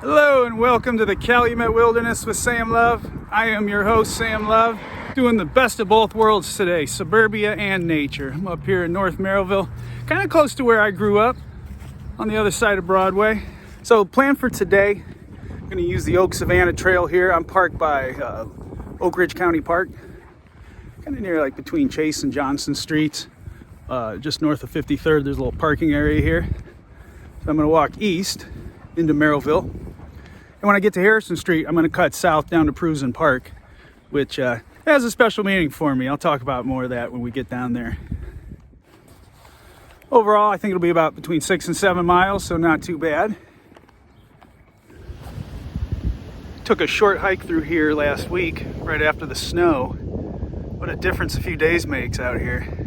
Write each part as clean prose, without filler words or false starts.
Hello and welcome to the Calumet Wilderness with Sam Love. I am your host, Sam Love, doing the best of both worlds today, suburbia and nature. I'm up here in North Merrillville, kind of close to where I grew up, on the other side of Broadway. So plan for today, I'm going to use the Oak Savanna trail here. I'm parked by Oak Ridge County Park, kind of near like between Chase and Johnson Streets, just north of 53rd. There's a little parking area here. So I'm going to walk east into Merrillville. And when I get to Harrison Street, I'm going to cut south down to Pruzin Park, which has a special meaning for me. I'll talk about more of that when we get down there. Overall, I think it'll be about between 6 and 7 miles, so not too bad. Took a short hike through here last week, right after the snow. What a difference a few days makes out here.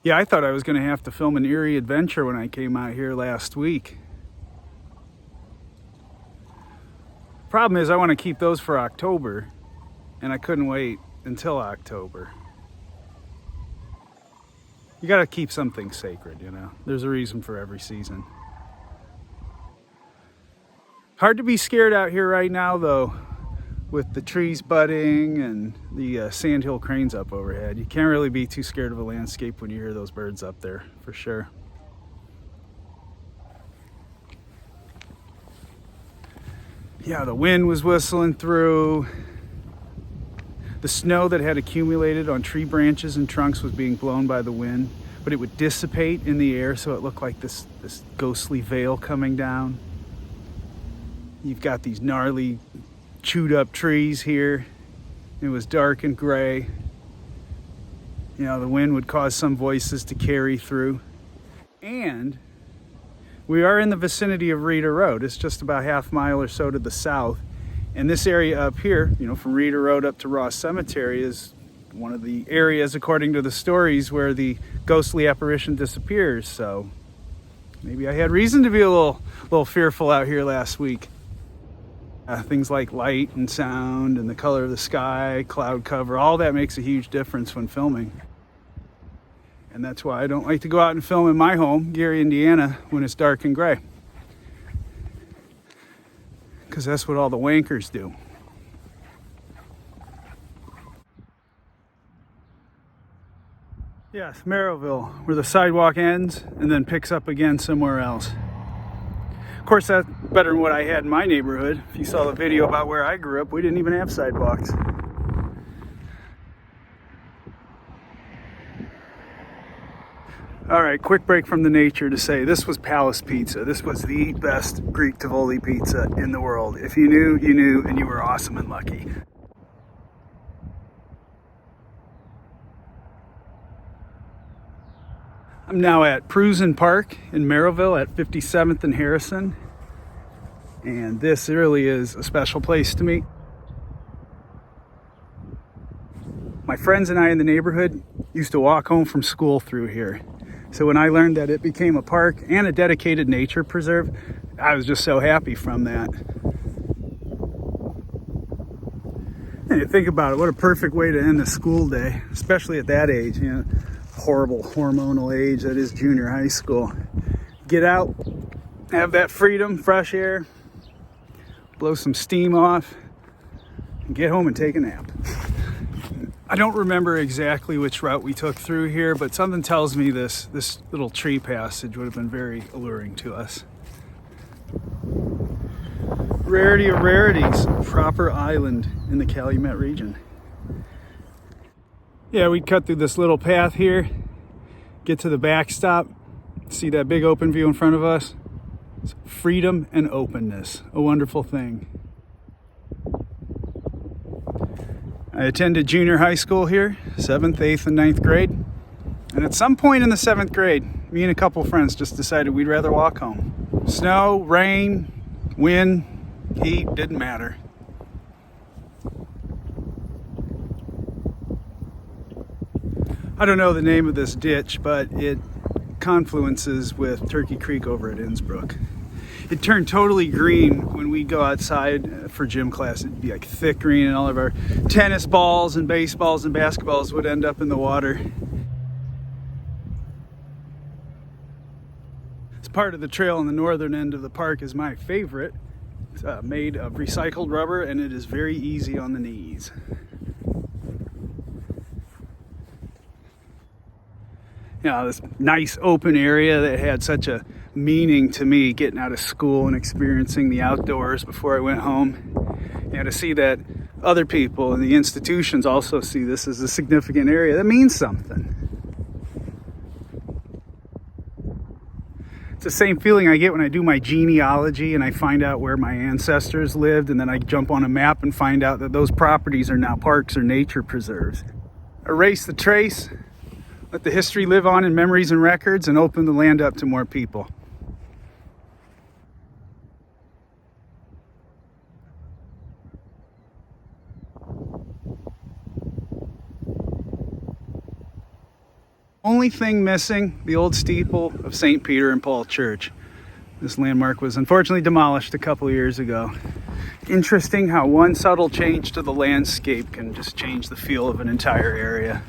Yeah, I thought I was going to have to film an eerie adventure when I came out here last week. Problem is, I want to keep those for October, and I couldn't wait until October. You got to keep something sacred, you know. There's a reason for every season. Hard to be scared out here right now, though, with the trees budding and the sandhill cranes up overhead. You can't really be too scared of a landscape when you hear those birds up there, for sure. Yeah, the wind was whistling through. The snow that had accumulated on tree branches and trunks was being blown by the wind, but it would dissipate in the air, so it looked like this ghostly veil coming down. You've got these gnarly, chewed up trees here. It was dark and gray. You know, the wind would cause some voices to carry through. And we are in the vicinity of Rita Road. It's just about half mile or so to the south. And this area up here, you know, from Rita Road up to Ross Cemetery, is one of the areas, according to the stories, where the ghostly apparition disappears. So maybe I had reason to be a little fearful out here last week. Things like light and sound and the color of the sky, cloud cover, all that makes a huge difference when filming. And that's why I don't like to go out and film in my home, Gary, Indiana, when it's dark and gray. Because that's what all the wankers do. Yes, Merrillville, where the sidewalk ends and then picks up again somewhere else. Of course, that's better than what I had in my neighborhood. If you saw the video about where I grew up, we didn't even have sidewalks. All right, quick break from the nature to say this was Palace Pizza. This was the best Greek Tivoli pizza in the world. If you knew, you knew, and you were awesome and lucky. I'm now at Pruzin Park in Merrillville at 57th and Harrison. And this really is a special place to me. My friends and I in the neighborhood used to walk home from school through here. So when I learned that it became a park and a dedicated nature preserve, I was just so happy from that. And you think about it, what a perfect way to end a school day, especially at that age, you know. Horrible hormonal age that is junior high school. Get out, have that freedom, fresh air, blow some steam off, and get home and take a nap. I don't remember exactly which route we took through here, but something tells me this little tree passage would have been very alluring to us. Rarity of rarities, proper island in the Calumet region. Yeah, we'd cut through this little path here, get to the backstop, see that big open view in front of us. It's freedom and openness, a wonderful thing. I attended junior high school here, 7th, 8th, and 9th grade. And at some point in the 7th grade, me and a couple friends just decided we'd rather walk home. Snow, rain, wind, heat, didn't matter. I don't know the name of this ditch, but it confluences with Turkey Creek over at Innsbruck. It turned totally green when we go outside for gym class. It'd be like thick green, and all of our tennis balls and baseballs and basketballs would end up in the water. This part of the trail on the northern end of the park is my favorite. It's made of recycled rubber, and it is very easy on the knees. You know, this nice open area that had such a meaning to me getting out of school and experiencing the outdoors before I went home. You know, to see that other people in the institutions also see this as a significant area, that means something. It's the same feeling I get when I do my genealogy and I find out where my ancestors lived, and then I jump on a map and find out that those properties are now parks or nature preserves. Erase the trace. Let the history live on in memories and records, and open the land up to more people. Only thing missing, the old steeple of St. Peter and Paul Church. This landmark was unfortunately demolished a couple of years ago. Interesting how one subtle change to the landscape can just change the feel of an entire area.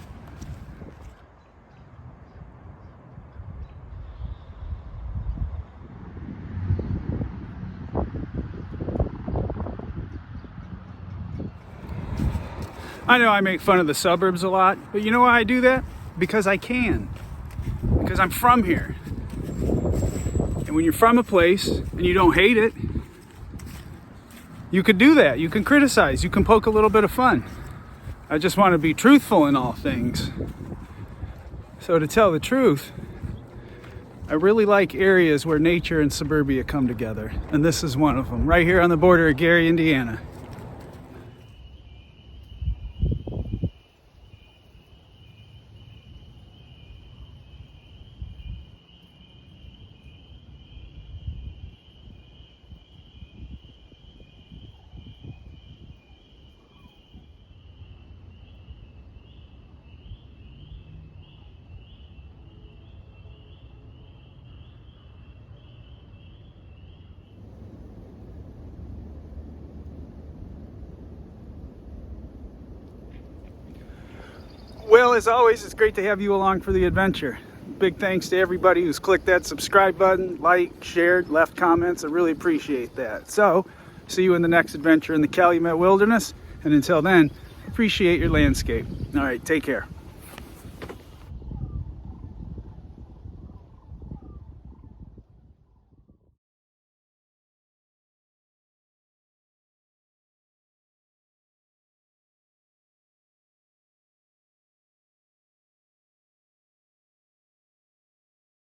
I know I make fun of the suburbs a lot, but you know why I do that? Because I can. Because I'm from here. And when you're from a place and you don't hate it, you could do that. You can criticize. You can poke a little bit of fun. I just want to be truthful in all things. So to tell the truth, I really like areas where nature and suburbia come together. And this is one of them, right here on the border of Gary, Indiana. Well, as always, it's great to have you along for the adventure. Big thanks to everybody who's clicked that subscribe button, liked, shared, left comments. I really appreciate that. So, see you in the next adventure in the Calumet Wilderness. And until then, appreciate your landscape. All right, take care.